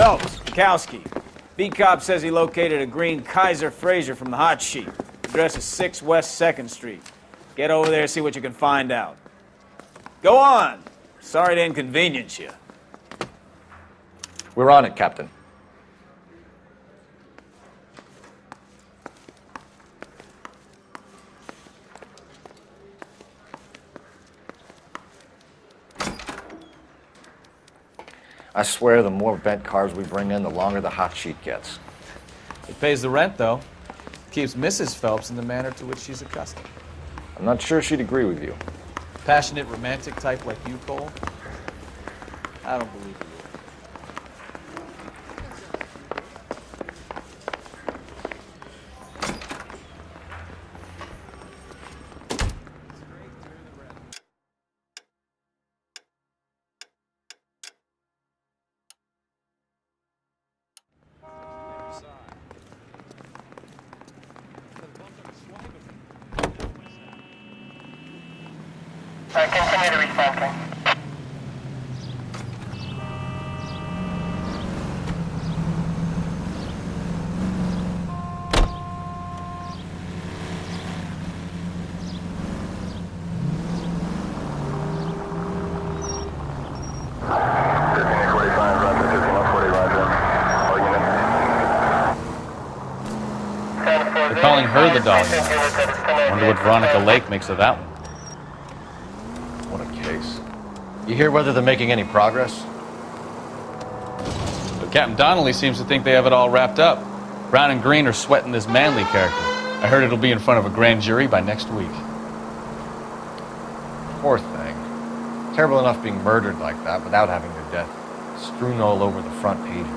Phelps, Kowski. B-Cop says he located a green Kaiser Frazer from the hot sheet. Address is 6 West 2nd Street. Get over there and see what you can find out. Go on. Sorry to inconvenience you. We're on it, Captain. I swear the more bent cars we bring in, the longer the hot sheet gets. It pays the rent, though. Keeps Mrs. Phelps in the manner to which she's accustomed. I'm not sure she'd agree with you. Passionate, romantic type like you, Cole? I don't believe you. Continue to respond. They're calling her the doll. Wonder what Veronica Lake makes of that one. What a case. You hear whether they're making any progress? But Captain Donnelly seems to think they have it all wrapped up. Brown and Green are sweating this Manley character. I heard it'll be in front of a grand jury by next week. Poor thing. Terrible enough being murdered like that without having their death strewn all over the front pages.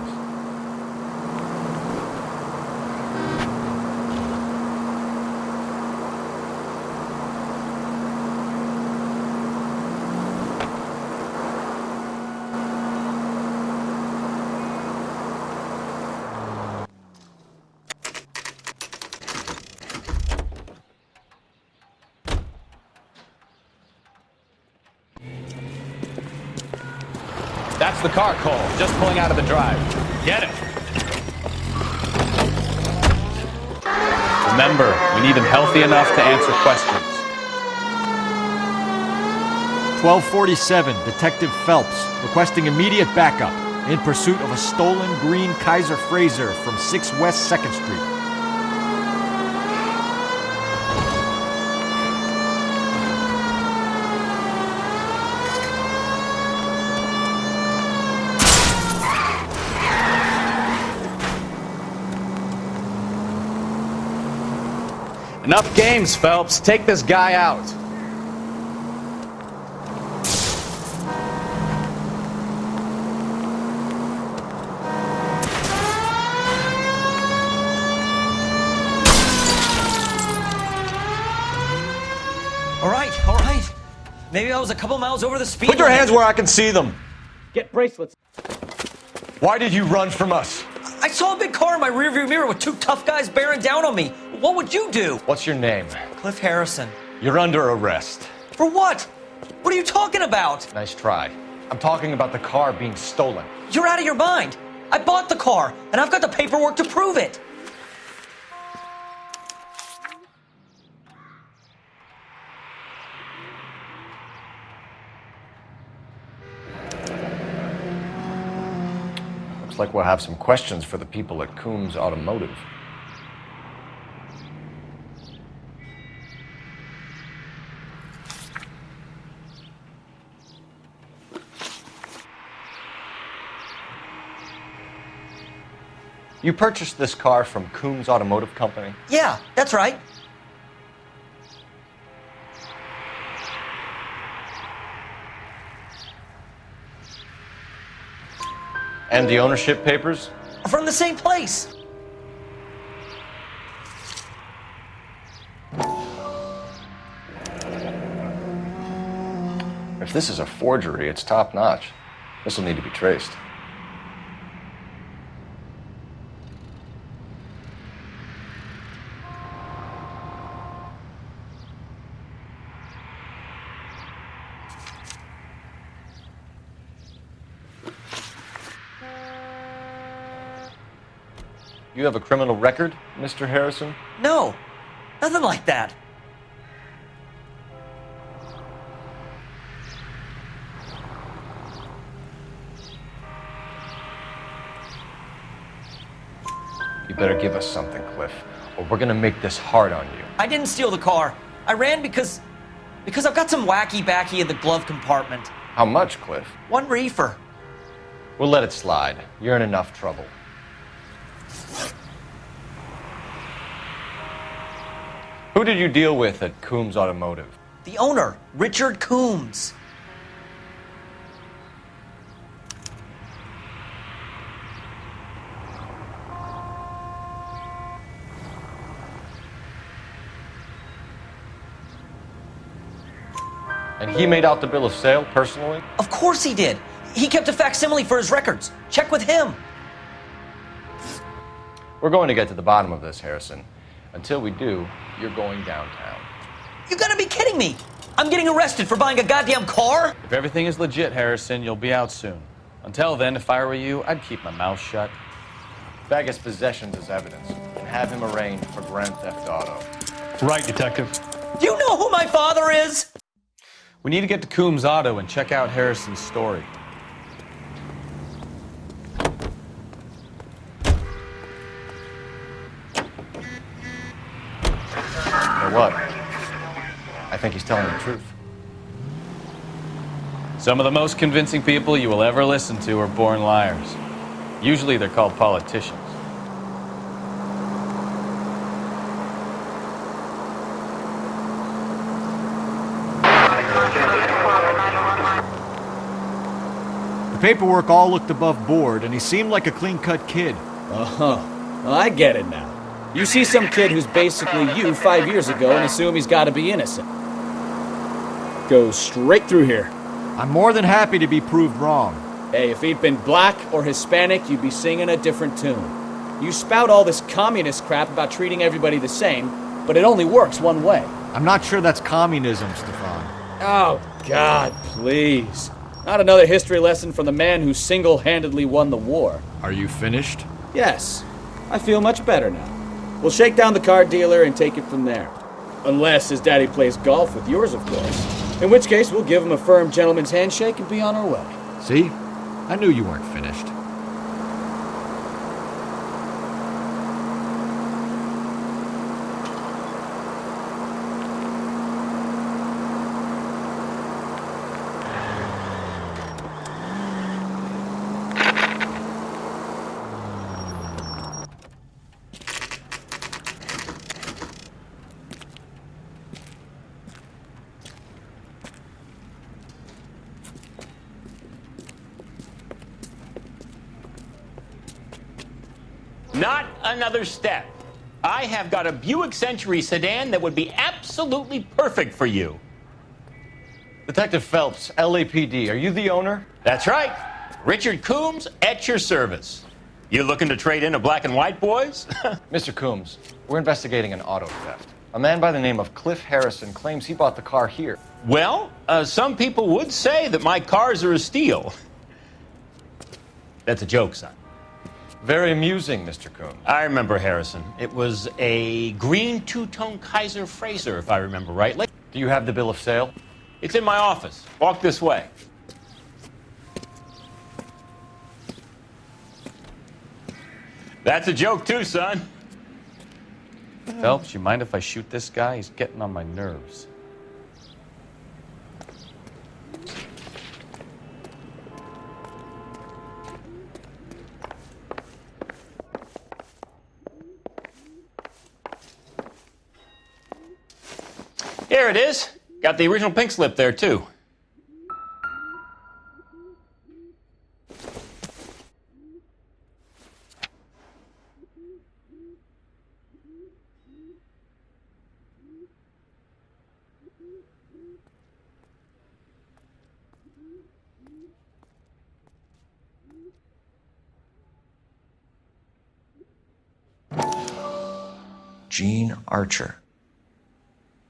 That's the car, Cole. Just pulling out of the drive. Get it. Remember, we need him healthy enough to answer questions. 1247, Detective Phelps, requesting immediate backup in pursuit of a stolen green Kaiser Frazer from 6 West 2nd Street. Enough games, Phelps. Take this guy out. All right. Maybe I was a couple miles over the speed Put your limit. hands where I can see them. Get bracelets. Why did you run from us? I saw a big car in my rearview mirror with 2 tough guys bearing down on me. What would you do? What's your name? Cliff Harrison. You're under arrest. For what? What are you talking about? Nice try. I'm talking about the car being stolen. You're out of your mind. I bought the car, and I've got the paperwork to prove it. Looks like we'll have some questions for the people at Coombs Automotive. You purchased this car from Coombs Automotive Company? Yeah, that's right. And the ownership papers? From the same place. If this is a forgery, it's top-notch. This will need to be traced. You have a criminal record, Mr. Harrison? No, nothing like that. You better give us something, Cliff, or we're gonna make this hard on you. I didn't steal the car. I ran because I've got some wacky backy in the glove compartment. How much, Cliff? 1 reefer. We'll let it slide. You're in enough trouble. Who did you deal with at Coombs Automotive? The owner, Richard Coombs. And he made out the bill of sale personally? Of course he did. He kept a facsimile for his records. Check with him. We're going to get to the bottom of this, Harrison. Until we do, you're going downtown. You gotta be kidding me. I'm getting arrested for buying a goddamn car? If everything is legit, Harrison, you'll be out soon. Until then, if I were you, I'd keep my mouth shut. Bag his possessions as evidence and have him arraigned for Grand Theft Auto. Right, Detective. Do you know who my father is? We need to get to Coombs Auto and check out Harrison's story. You know what? I think he's telling the truth. Some of the most convincing people you will ever listen to are born liars. Usually they're called politicians. The paperwork all looked above board, and he seemed like a clean-cut kid. Oh, well, I get it now. You see some kid who's basically you 5 years ago and assume he's got to be innocent. Goes straight through here. I'm more than happy to be proved wrong. Hey, if he'd been black or Hispanic, you'd be singing a different tune. You spout all this communist crap about treating everybody the same, but it only works one way. I'm not sure that's communism, Stefan. Oh, God, please. Not another history lesson from the man who single-handedly won the war. Are you finished? Yes, I feel much better now. We'll shake down the car dealer and take it from there. Unless his daddy plays golf with yours, of course. In which case, we'll give him a firm gentleman's handshake and be on our way. See? I knew you weren't finished. Not another step. I have got a Buick Century sedan that would be absolutely perfect for you. Detective Phelps, LAPD, are you the owner? That's right. Richard Coombs at your service. You looking to trade in a black and white, boys? Mr. Coombs, we're investigating an auto theft. A man by the name of Cliff Harrison claims he bought the car here. Well, some people would say that my cars are a steal. That's a joke, son. Very amusing, Mr. Coombs. I remember Harrison. It was a green two-tone Kaiser Frazer, if I remember rightly. Do you have the bill of sale? It's in my office. Walk this way. That's a joke too, son. Phelps, you mind if I shoot this guy? He's getting on my nerves. Here it is. Got the original pink slip there, too. Gene Archer,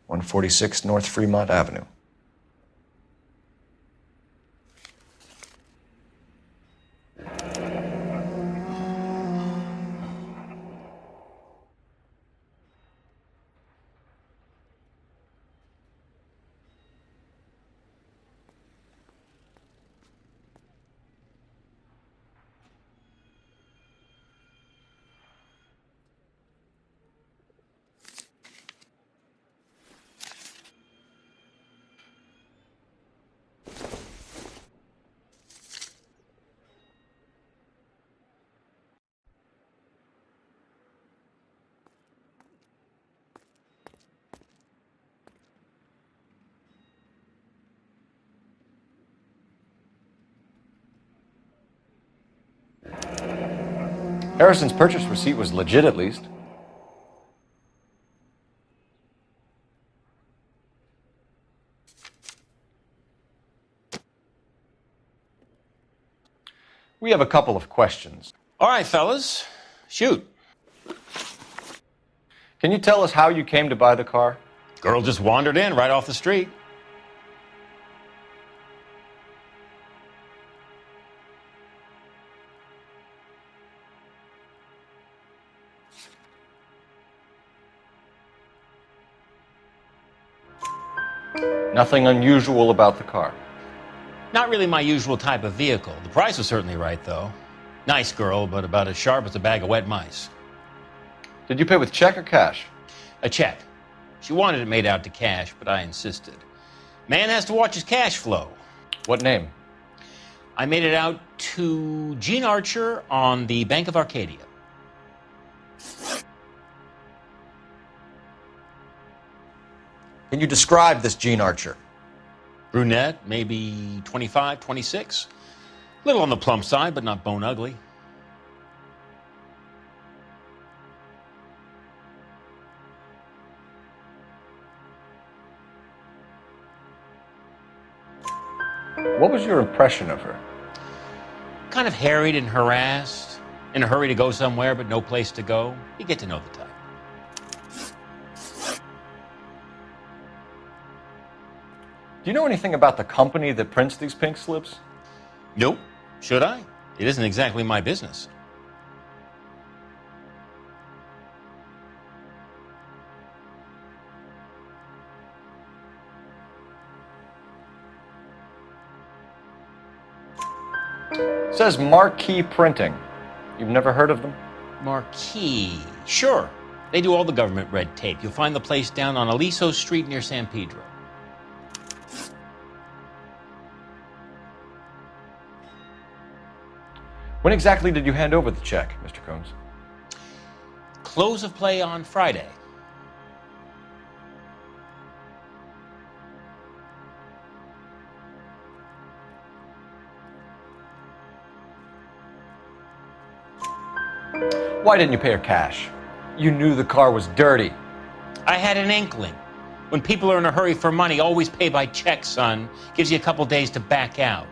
146 North Fremont Avenue. Harrison's purchase receipt was legit, at least. We have a couple of questions. All right, fellas, shoot. Can you tell us how you came to buy the car? Girl just wandered in right off the street. Nothing unusual about the car. Not really my usual type of vehicle. The price was certainly right, though. Nice girl, but about as sharp as a bag of wet mice. Did you pay with check or cash? A check. She wanted it made out to cash, but I insisted. Man has to watch his cash flow. What name? I made it out to Gene Archer on the Bank of Arcadia. Can you describe this Gene Archer? Brunette, maybe 25, 26. Little on the plump side, but not bone ugly. What was your impression of her? Kind of harried and harassed. In a hurry to go somewhere, but no place to go. You get to know the type. Do you know anything about the company that prints these pink slips? Nope. Should I? It isn't exactly my business. It says Marquee Printing. You've never heard of them? Marquee. Sure. They do all the government red tape. You'll find the place down on Aliso Street near San Pedro. When exactly did you hand over the check, Mr. Combs? Close of play on Friday. Why didn't you pay her cash? You knew the car was dirty. I had an inkling. When people are in a hurry for money, always pay by check, son. Gives you a couple days to back out.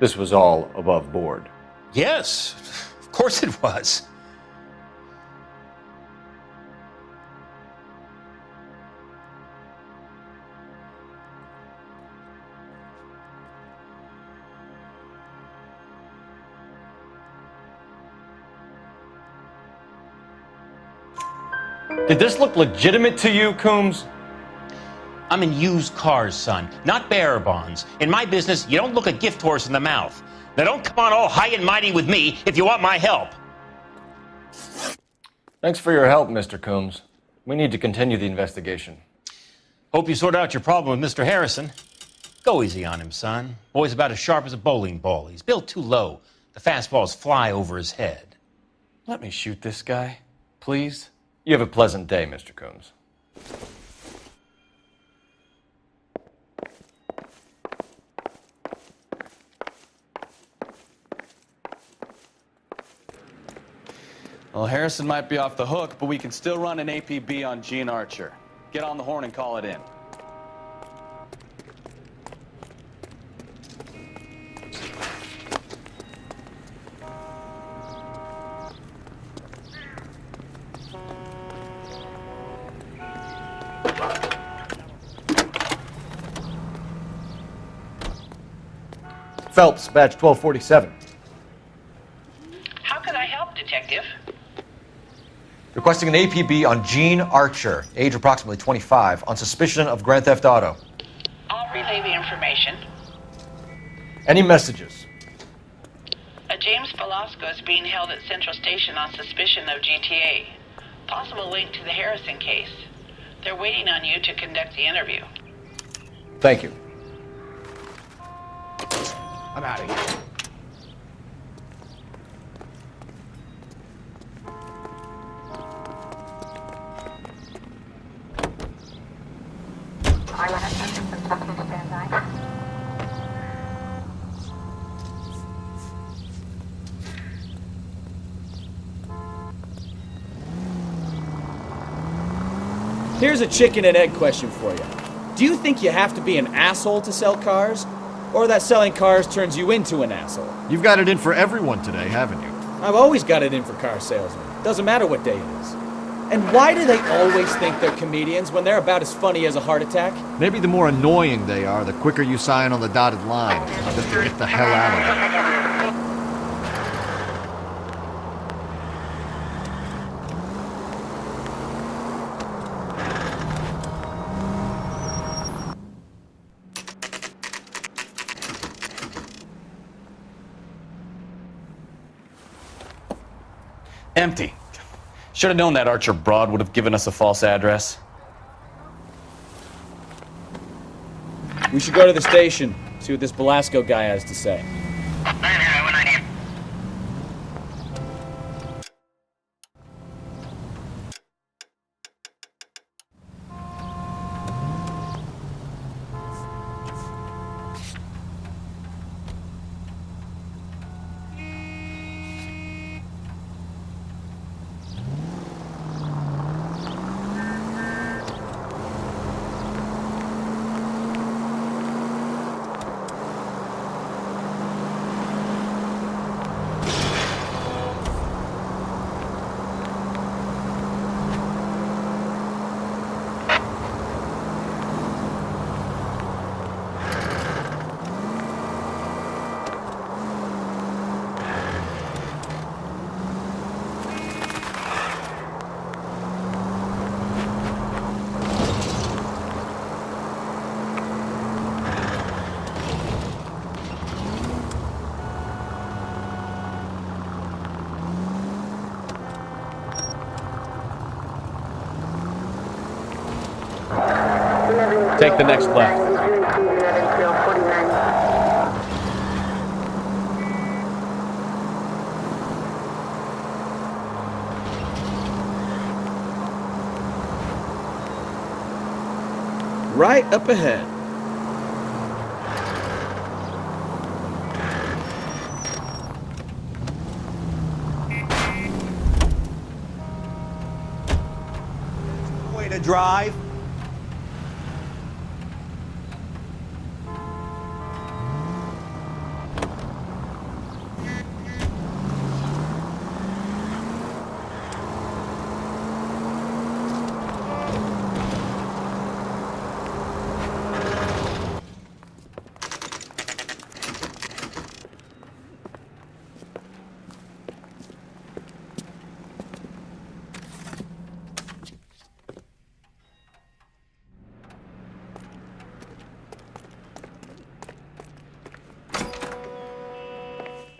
This was all above board. Yes, of course it was. Did this look legitimate to you, Coombs? I'm in used cars, son, not bearer bonds. In my business, you don't look a gift horse in the mouth. Now don't come on all high and mighty with me if you want my help. Thanks for your help, Mr. Coombs. We need to continue the investigation. Hope you sort out your problem with Mr. Harrison. Go easy on him, son. Boy's about as sharp as a bowling ball. He's built too low. The fastballs fly over his head. Let me shoot this guy, please. You have a pleasant day, Mr. Coombs. Well, Harrison might be off the hook, but we can still run an APB on Gene Archer. Get on the horn and call it in. Phelps, badge 1247. How can I help, Detective? Requesting an APB on Gene Archer, age approximately 25, on suspicion of grand theft auto. I'll relay the information. Any messages? A James Velasco is being held at Central Station on suspicion of GTA. Possible link to the Harrison case. They're waiting on you to conduct the interview. Thank you. I'm out of here. Here's a chicken and egg question for you. Do you think you have to be an asshole to sell cars? Or that selling cars turns you into an asshole? You've got it in for everyone today, haven't you? I've always got it in for car salesmen. Doesn't matter what day it is. And why do they always think they're comedians when they're about as funny as a heart attack? Maybe the more annoying they are, the quicker you sign on the dotted line. Just to get the hell out of there. Empty. Should have known that Archer broad would have given us a false address. We should go to the station, see what this Belasco guy has to say. Take the next left. Right up ahead. Way to drive.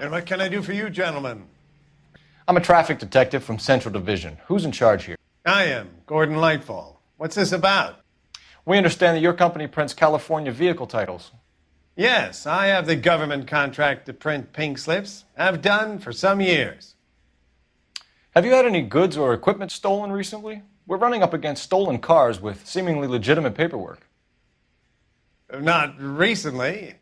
And what can I do for you, gentlemen? I'm a traffic detective from Central Division. Who's in charge here? I am, Gordon Lightfall. What's this about? We understand that your company prints California vehicle titles. Yes, I have the government contract to print pink slips. I've done for some years. Have you had any goods or equipment stolen recently? We're running up against stolen cars with seemingly legitimate paperwork. Not recently.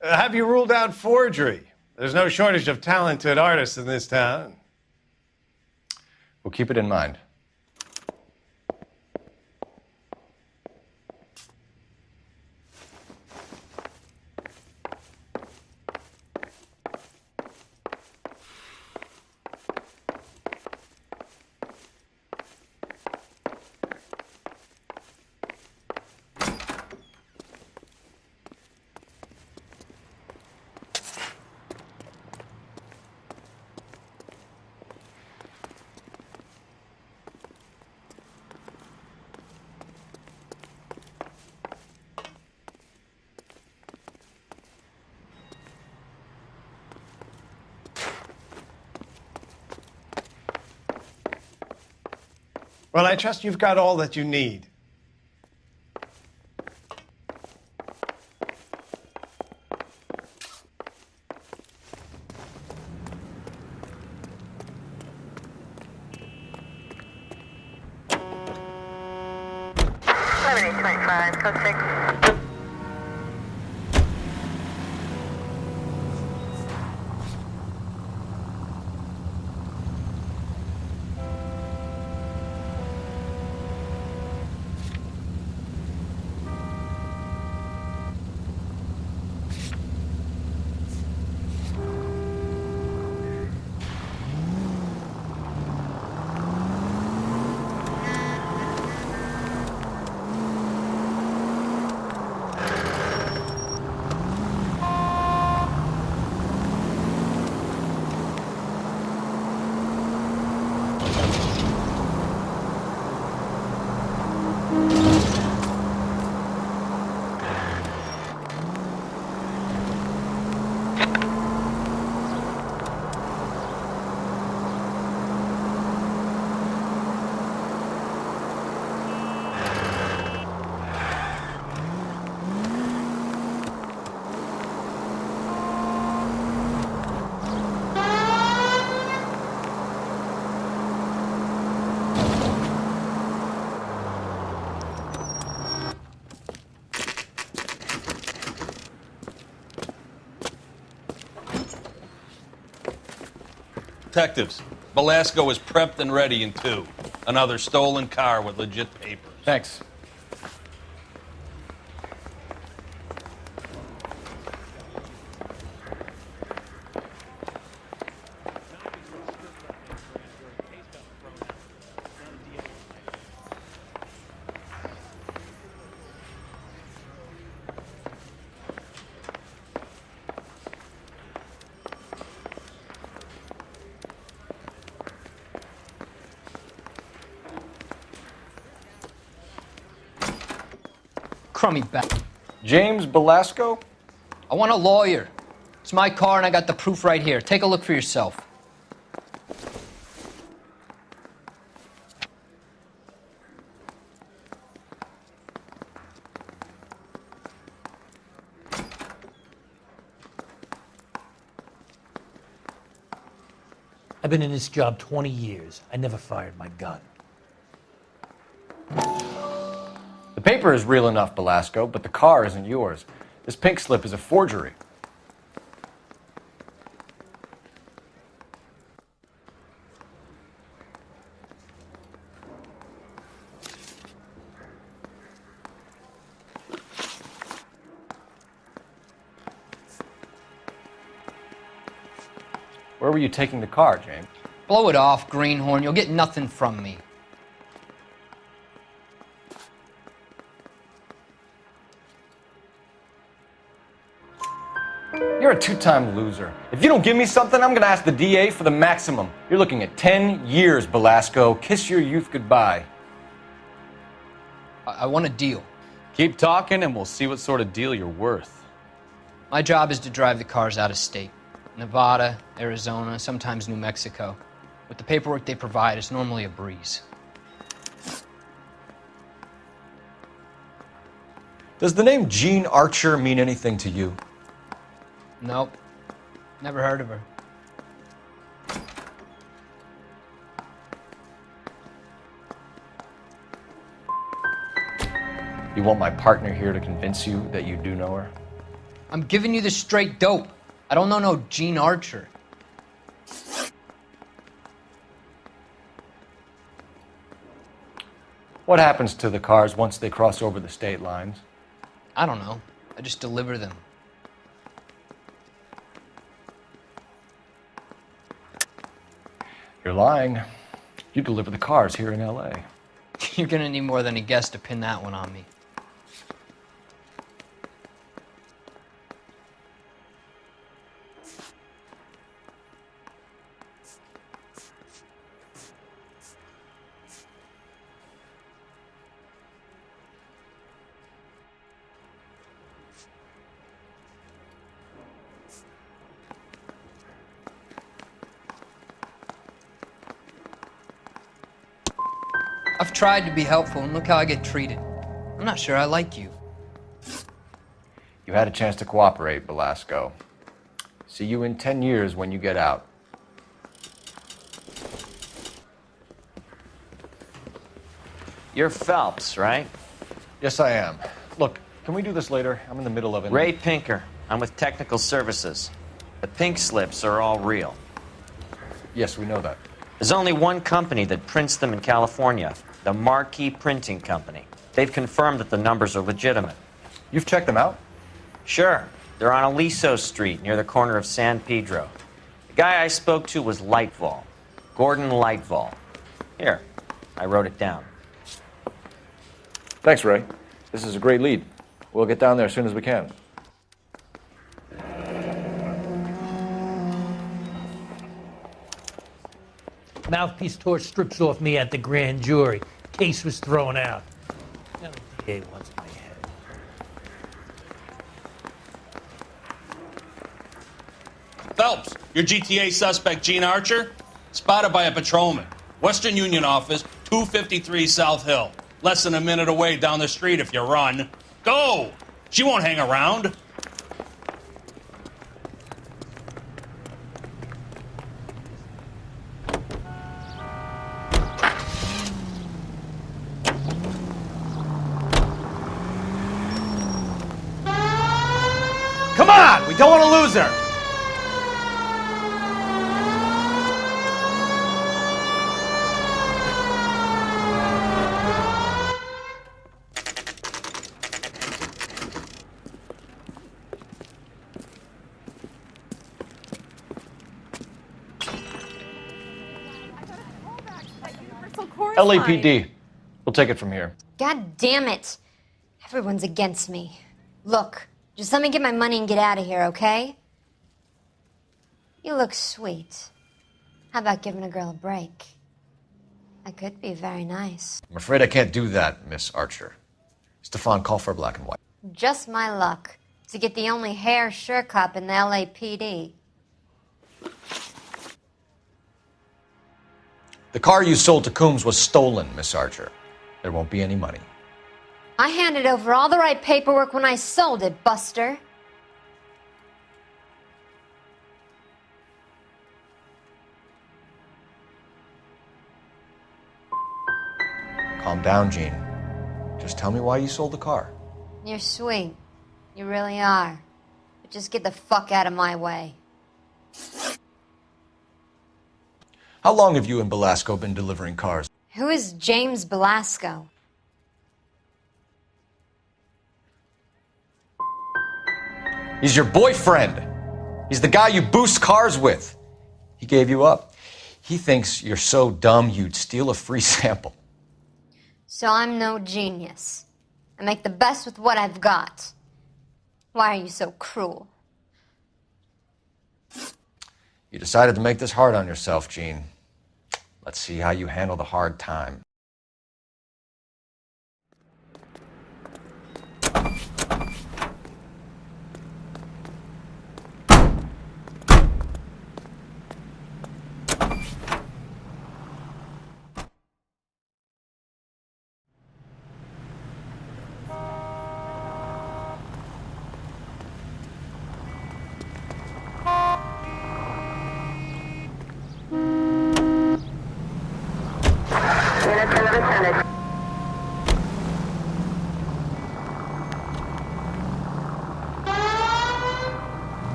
Have you ruled out forgery? There's no shortage of talented artists in this town. We'll keep it in mind. Well, I trust you've got all that you need. Code 6. Detectives, Velasco is prepped and ready in 2. Another stolen car with legit papers. Thanks. Crummy back. James Velasco? I want a lawyer. It's my car and I got the proof right here. Take a look for yourself. I've been in this job 20 years. I never fired my gun. The paper is real enough, Velasco, but the car isn't yours. This pink slip is a forgery. Where were you taking the car, James? Blow it off, greenhorn. You'll get nothing from me. You're a two-time loser. If you don't give me something, I'm gonna ask the DA for the maximum. You're looking at 10 years, Velasco. Kiss your youth goodbye. I want a deal. Keep talking and we'll see what sort of deal you're worth. My job is to drive the cars out of state. Nevada, Arizona, sometimes New Mexico. With the paperwork they provide, it's normally a breeze. Does the name Jean Archer mean anything to you? Nope. Never heard of her. You want my partner here to convince you that you do know her? I'm giving you the straight dope. I don't know no Jean Archer. What happens to the cars once they cross over the state lines? I don't know. I just deliver them. You're lying. You deliver the cars here in LA. You're gonna need more than a guess to pin that one on me. I've tried to be helpful, and look how I get treated. I'm not sure I like you. You had a chance to cooperate, Velasco. See you in 10 years when you get out. You're Phelps, right? Yes, I am. Look, can we do this later? I'm in the middle of it. Ray Pinker. I'm with Technical Services. The pink slips are all real. Yes, we know that. There's only one company that prints them in California, the Marquee Printing Company. They've confirmed that the numbers are legitimate. You've checked them out? Sure. They're on Aliso Street, near the corner of San Pedro. The guy I spoke to was Lightval. Gordon Lightval. Here, I wrote it down. Thanks, Ray. This is a great lead. We'll get down there as soon as we can. Mouthpiece tore strips off me at the grand jury. Case was thrown out. Now the DA wants my head. Phelps, your GTA suspect, Jean Archer, spotted by a patrolman. Western Union office, 253 South Hill. Less than a minute away down the street if you run. Go! She won't hang around. Come on! We don't want to lose her! till chorus LAPD. line. We'll take it from here. God damn it. Everyone's against me. Look, just let me get my money and get out of here, okay? You look sweet. How about giving a girl a break? I could be very nice. I'm afraid I can't do that, Miss Archer. Stefan, call for black and white. Just my luck to get the only hair sure cop in the LAPD. The car you sold to Coombs was stolen, Miss Archer. There won't be any money. I handed over all the right paperwork when I sold it, Buster. Calm down, Jean. Just tell me why you sold the car. You're sweet. You really are. But just get the fuck out of my way. How long have you and Belasco been delivering cars? Who is James Belasco? He's your boyfriend. He's the guy you boost cars with. He gave you up. He thinks you're so dumb you'd steal a free sample. So I'm no genius. I make the best with what I've got. Why are you so cruel? You decided to make this hard on yourself, Jean. Let's see how you handle the hard time.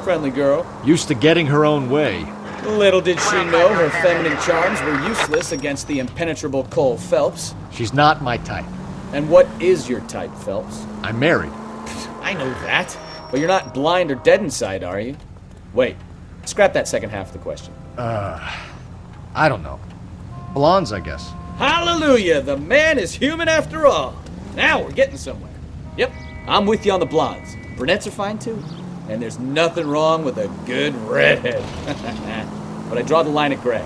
Friendly girl. Used to getting her own way. Little did she know her feminine charms were useless against the impenetrable Cole Phelps. She's not my type. And what is your type, Phelps? I'm married. I know that. But you're not blind or dead inside, are you? Wait. Scrap that second half of the question. I don't know. Blondes, I guess. Hallelujah! The man is human after all. Now we're getting somewhere. Yep, I'm with you on the blondes. Brunettes are fine too. And there's nothing wrong with a good redhead. But I draw the line at gray.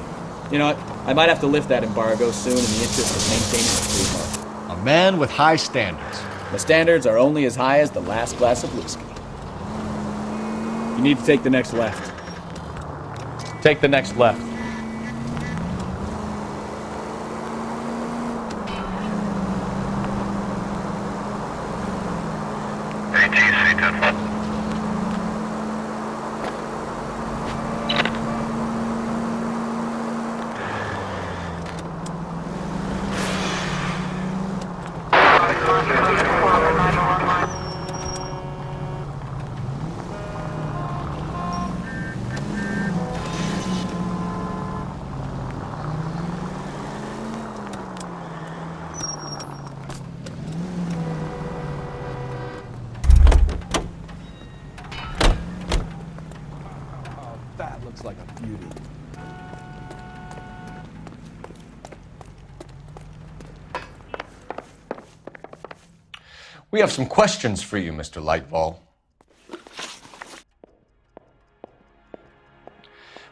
You know what? I might have to lift that embargo soon in the interest of maintaining the free market. A man with high standards. The standards are only as high as the last glass of whiskey. You need to take the next left. Take the next left. That looks like a beauty. We have some questions for you, Mr. Lightval.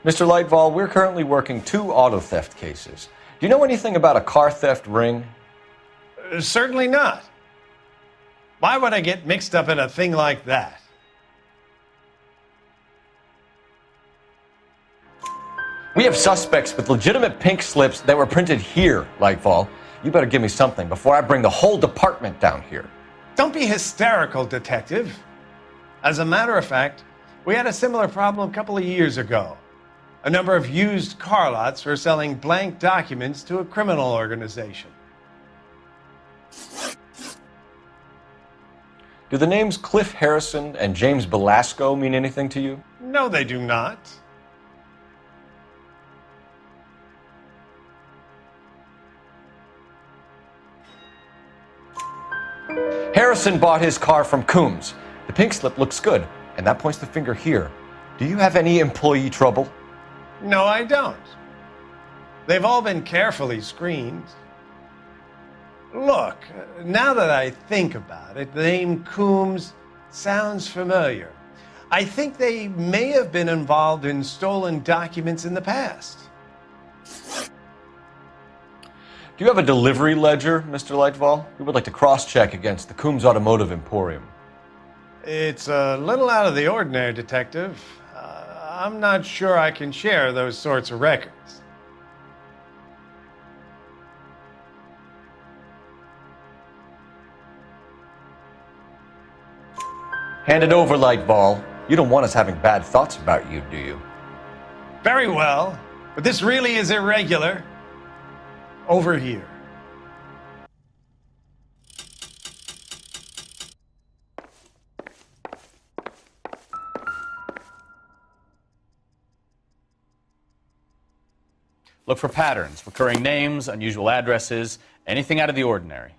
Mr. Lightval, we're currently working 2 auto theft cases. Do you know anything about a car theft ring? Certainly not. Why would I get mixed up in a thing like that? We have suspects with legitimate pink slips that were printed here, Lightval. You better give me something before I bring the whole department down here. Don't be hysterical, Detective. As a matter of fact, we had a similar problem a couple of years ago. A number of used car lots were selling blank documents to a criminal organization. Do the names Cliff Harrison and James Belasco mean anything to you? No, they do not. Harrison bought his car from Coombs. The pink slip looks good, and that points the finger here. Do you have any employee trouble? No, I don't. They've all been carefully screened. Look, now that I think about it, the name Coombs sounds familiar. I think they may have been involved in stolen documents in the past. Do you have a delivery ledger, Mr. Lightval? We would like to cross-check against the Coombs Automotive Emporium. It's a little out of the ordinary, Detective. I'm not sure I can share those sorts of records. Hand it over, Lightball. You don't want us having bad thoughts about you, do you? Very well, but this really is irregular. Over here. Look for patterns, recurring names, unusual addresses, anything out of the ordinary.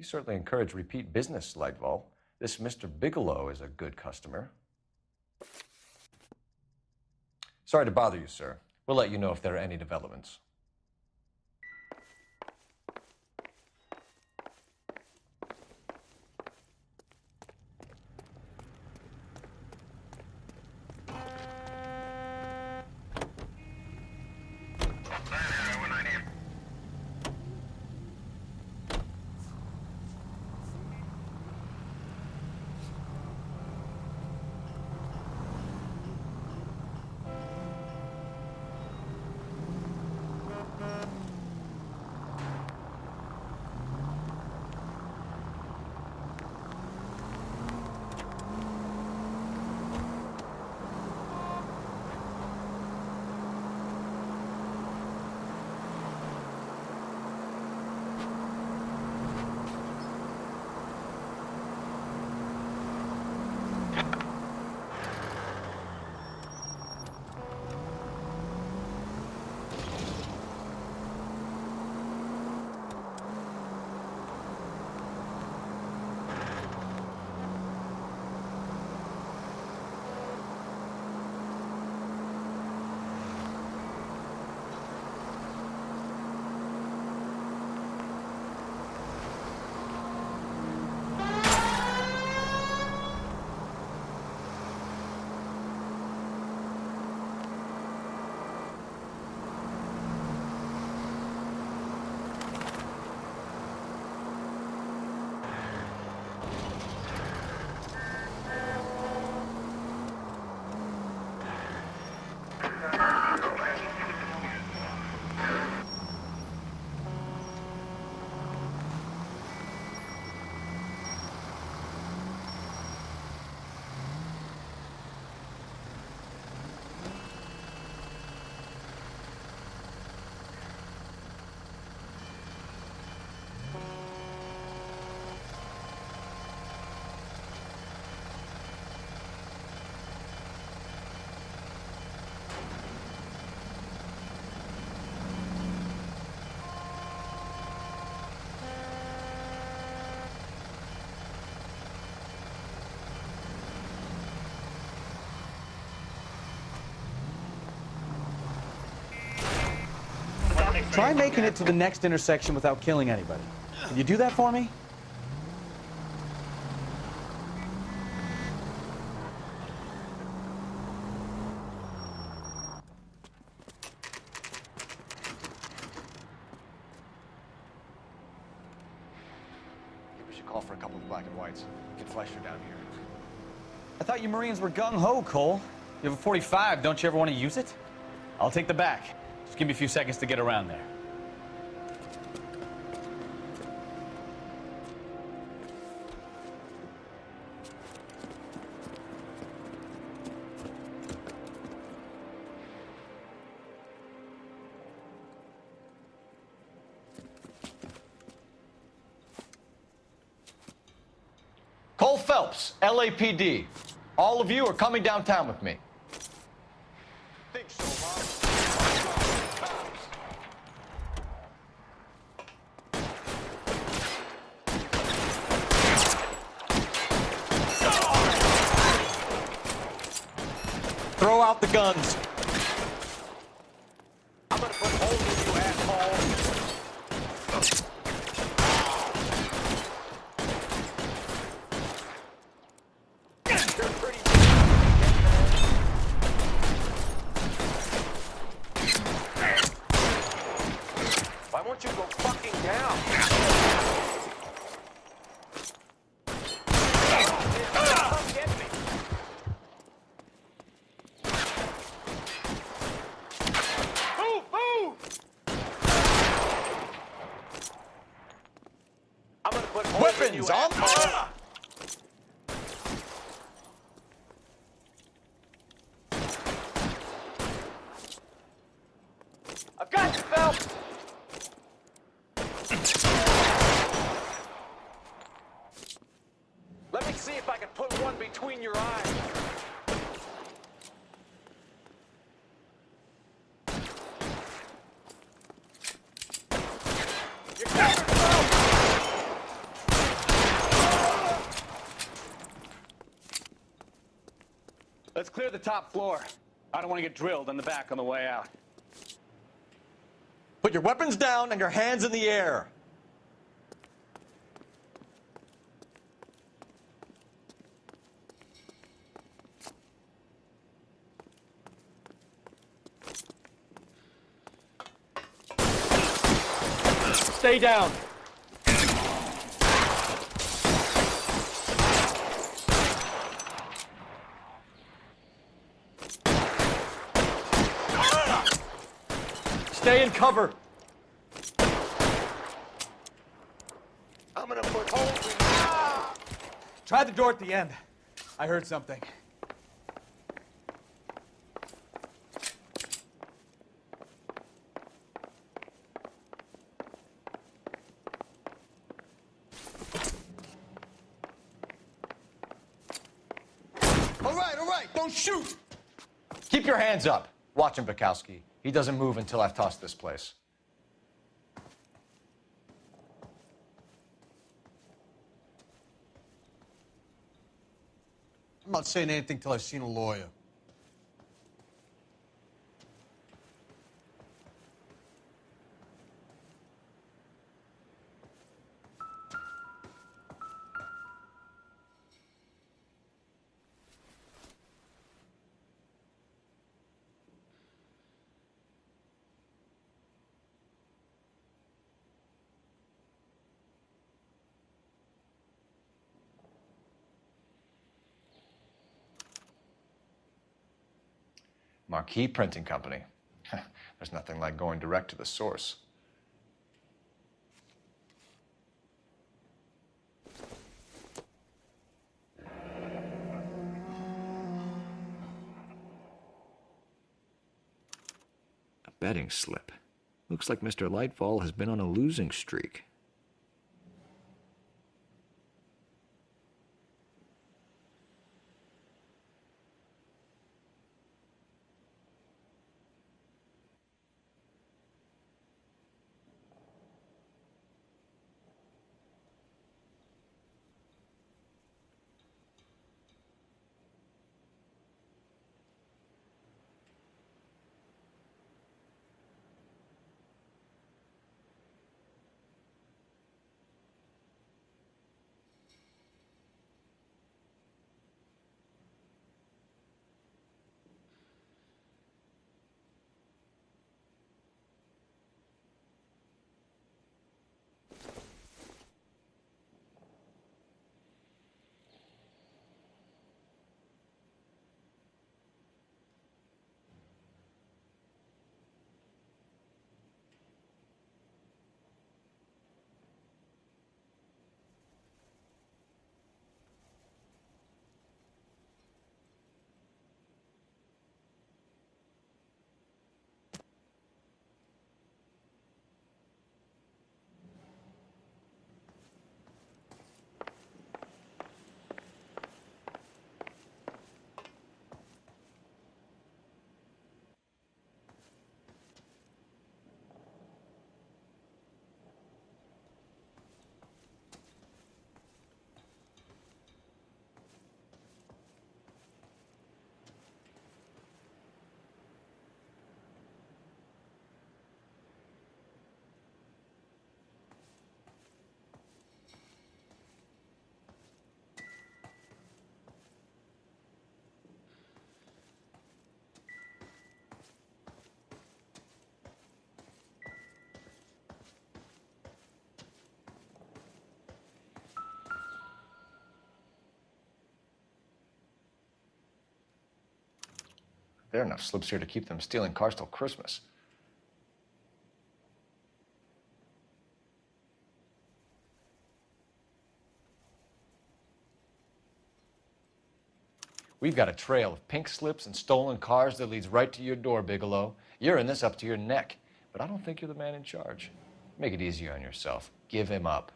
You certainly encourage repeat business, Lightval. This Mr. Bigelow is a good customer. Sorry to bother you, sir. We'll let you know if there are any developments. Try making it to the next intersection without killing anybody. Can you do that for me? Maybe we should call for a couple of black and whites. Get Fleischer down here. I thought you Marines were gung-ho, Cole. You have a 45. Don't you ever want to use it? I'll take the back. Just give me a few seconds to get around there. Cole Phelps, LAPD. All of you are coming downtown with me. Think so, Throw out the guns. I'm gonna put holes in you, asshole. Why won't you go fucking down? Come get me. Move, move! I'm gonna put holes in you, asshole. I've got you, Phelps! Let me see if I can put one between your eyes. You're covered, Phelps! Clear the top floor. I don't want to get drilled in the back on the way out. Put your weapons down and your hands in the air. Stay down. Stay in cover. I'm gonna put holes in. Try the door at the end. I heard something. All right, don't shoot! Keep your hands up. Watch him, Bukowski. He doesn't move until I've tossed this place. I'm not saying anything till I've seen a lawyer. Marquee Printing Company. There's nothing like going direct to the source. A betting slip. Looks like Mr. Lightfall has been on a losing streak. There are enough slips here to keep them stealing cars till Christmas. We've got a trail of pink slips and stolen cars that leads right to your door, Bigelow. You're in this up to your neck, but I don't think you're the man in charge. Make it easier on yourself. Give him up.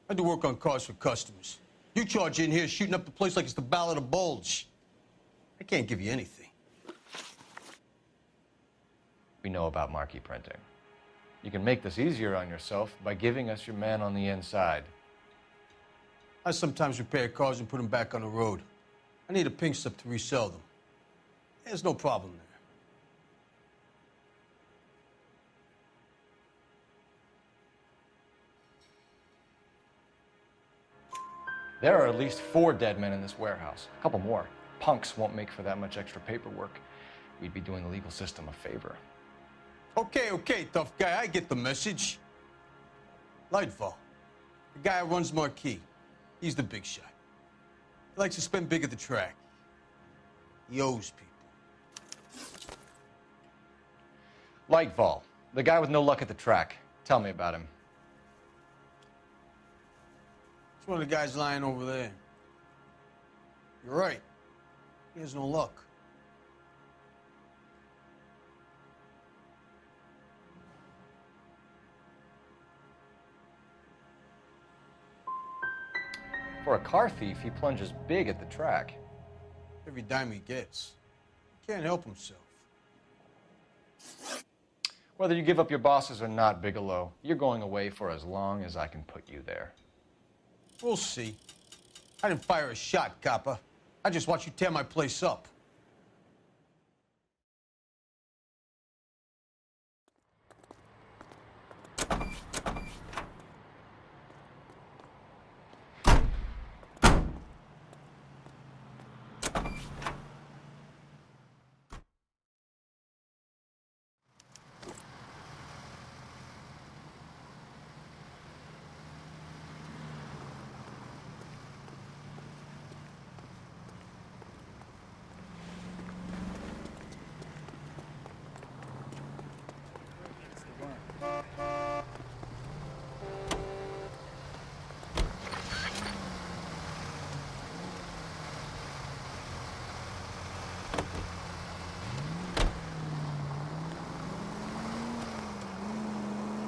I do work on cars for customers. You charge in here shooting up the place like it's the Ballad of Bulge. I can't give you anything. We know about marquee printing. You can make this easier on yourself by giving us your man on the inside. I sometimes repair cars and put them back on the road. I need a pink slip to resell them. There's no problem there. There are at least 4 dead men in this warehouse. A couple more. Punks won't make for that much extra paperwork. We'd be doing the legal system a favor. Okay, tough guy, I get the message. Lightfall, the guy who runs Marquis. He's the big shot. He likes to spend big at the track. He owes people. Lightfall, the guy with no luck at the track. Tell me about him. It's one of the guys lying over there. You're right. He has no luck. For a car thief, he plunges big at the track. Every dime he gets. He can't help himself. Whether you give up your bosses or not, Bigelow, you're going away for as long as I can put you there. We'll see. I didn't fire a shot, copper. I just watched you tear my place up.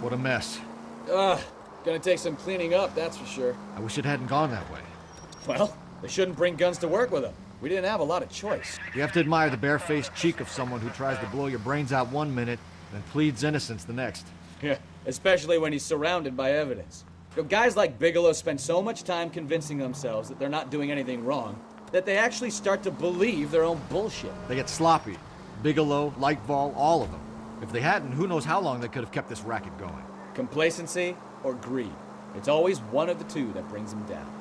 What a mess. Gonna take some cleaning up, that's for sure. I wish it hadn't gone that way. Well, they shouldn't bring guns to work with them. We didn't have a lot of choice. You have to admire the barefaced cheek of someone who tries to blow your brains out one minute, then pleads innocence the next. Yeah, especially when he's surrounded by evidence. You know, guys like Bigelow spend so much time convincing themselves that they're not doing anything wrong, that they actually start to believe their own bullshit. They get sloppy. Bigelow, Lightfall, all of them. If they hadn't, who knows how long they could have kept this racket going. Complacency or greed. It's always one of the two that brings them down.